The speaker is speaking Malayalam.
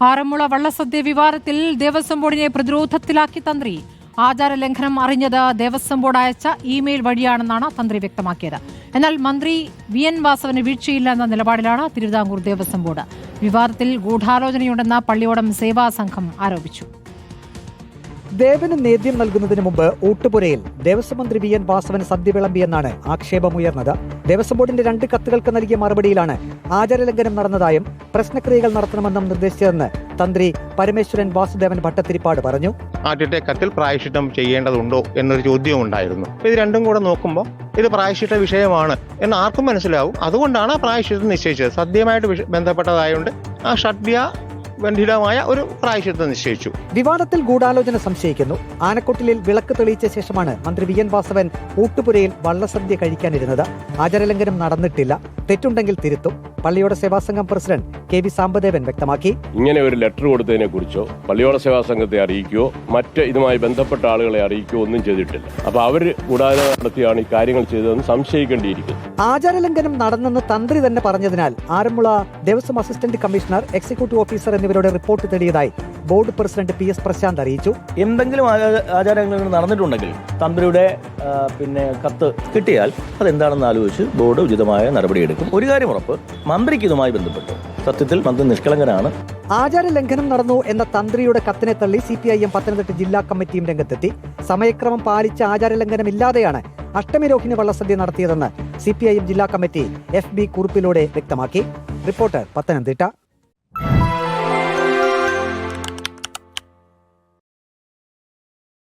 ആറന്മുള വള്ളസദ്യ വിവാദത്തിൽ ദേവസ്വം ബോർഡിനെ പ്രതിരോധത്തിലാക്കി തന്ത്രി. ആചാരലംഘനം അറിഞ്ഞത് ദേവസ്വം ബോർഡ് അയച്ച ഇമെയിൽ വഴിയാണെന്നാണ് തന്ത്രി വ്യക്തമാക്കിയത്. എന്നാൽ മന്ത്രി വി.എൻ. വാസവന് വീഴ്ചയില്ല എന്ന നിലപാടിലാണ് തിരുവിതാംകൂർ ദേവസ്വം ബോർഡ്. വിവാദത്തിൽ ഗൂഢാലോചനയുണ്ടെന്ന് പള്ളിയോടം സേവാ സംഘം ആരോപിച്ചു. ദേവന് നേദ്യം നൽകുന്നതിന് മുമ്പ് ഊട്ടുപുരയിൽ ദേവസ്വം മന്ത്രി വി.എൻ. വാസവന് സദ്യ വിളമ്പിയെന്നാണ് ആക്ഷേപമുയർന്നത്. ദേവസ്വം ബോർഡിന്റെ 2 കത്തുകൾക്ക് നൽകിയ മറുപടിയിലാണ് ആചാരലംഘനം നടന്നതായും പ്രശ്നക്രിയകൾ നടത്തണമെന്നും നിർദ്ദേശിച്ചതെന്ന് തന്ത്രി പരമേശ്വരൻ വാസുദേവൻ ഭട്ടത്തിരിപ്പാട് പറഞ്ഞു. ആദ്യത്തെ കത്തിൽ പ്രായശ്ചിത്തം ചെയ്യേണ്ടതുണ്ടോ എന്നൊരു ചോദ്യം ഉണ്ടായിരുന്നു. ഇത് രണ്ടും കൂടെ നോക്കുമ്പോൾ ഇത് പ്രായശ്ചിത്ത വിഷയമാണ് എന്ന് ആർക്കും മനസ്സിലാവും. അതുകൊണ്ടാണ് പ്രായശ്ചിത്തം നിശ്ചയിച്ചത്. സദ്യയുമായിട്ട് ബന്ധപ്പെട്ടതായതുകൊണ്ട് ആ സദ്യ ബന്ധിതമായ ഒരു പ്രായശ്ചിത്തം നിശ്ചയിച്ചു. വിവാദത്തിൽ ഗൂഢാലോചന സംശയിക്കുന്നു. ആനക്കൊട്ടിലിൽ വിളക്ക് തെളിയിച്ച ശേഷമാണ് മന്ത്രി വി.എൻ. വാസവൻ ഊട്ടുപുരയിൽ വള്ളസദ്യ കഴിക്കാനിരുന്നത്. ആചാരലംഘനം നടന്നിട്ടില്ല, തെറ്റുണ്ടെങ്കിൽ തിരുത്തും. പള്ളിയോട സേവാസംഘം പ്രസിഡന്റ് കെ.വി. സാമ്പദേവൻ വ്യക്തമാക്കി. ഇങ്ങനെ ഒരു ലെറ്റർ കൊടുത്തതിനെ കുറിച്ചോ പള്ളിയോട സേവാസംഘത്തെ അറിയിക്കുകയോ മറ്റ് ഇതുമായി ബന്ധപ്പെട്ട ആളുകളെ അറിയിക്കുകയോ ഒന്നും ചെയ്തിട്ടില്ല. അപ്പൊ അവർ ഗൂഢാലോചന നടത്തിയാണ് ഈ കാര്യങ്ങൾ ചെയ്തതെന്ന് സംശയിക്കേണ്ടിയിരിക്കുന്നു. ആചാരലംഘനം നടന്നെന്ന് തന്ത്രി തന്നെ പറഞ്ഞതിനാൽ Aranmula Devaswom assistant commissioner, executive officer എന്നിവരുടെ റിപ്പോർട്ട് തേടിയതായി ബോർഡ് പ്രസിഡന്റ് പി.എസ്. പ്രശാന്ത് അറിയിച്ചു. എന്തെങ്കിലും ആചാരലംഘനം നടന്നിട്ടുണ്ടെങ്കിൽ തന്ത്രിയുടെ കത്ത് കിട്ടിയാൽ അതെന്താണെന്ന് ആലോചിച്ച് ബോർഡ് ഉചിതമായ നടപടിയെടുക്കും. ഒരു കാര്യം ഉറപ്പ്, മന്ത്രിക്ക് ഇതുമായി ബന്ധപ്പെട്ട് സത്യത്തിൽ മന്ത്രി നിഷ്കളങ്കനാണ്. ആചാരലംഘനം നടന്നു എന്ന തന്ത്രിയുടെ കത്തിനെ തള്ളി CPIM പത്തനംതിട്ട ജില്ലാ കമ്മിറ്റിയും രംഗത്തെത്തി. സമയക്രമം പാലിച്ച ആചാരലംഘനമില്ലാതെയാണ് അഷ്ടമിരോഹിണി വള്ളസദ്യ നടത്തിയതെന്ന് CPIM ജില്ലാ കമ്മിറ്റി FB കുറിപ്പിലൂടെ വ്യക്തമാക്കി. റിപ്പോർട്ടർ, പത്തനംതിട്ട.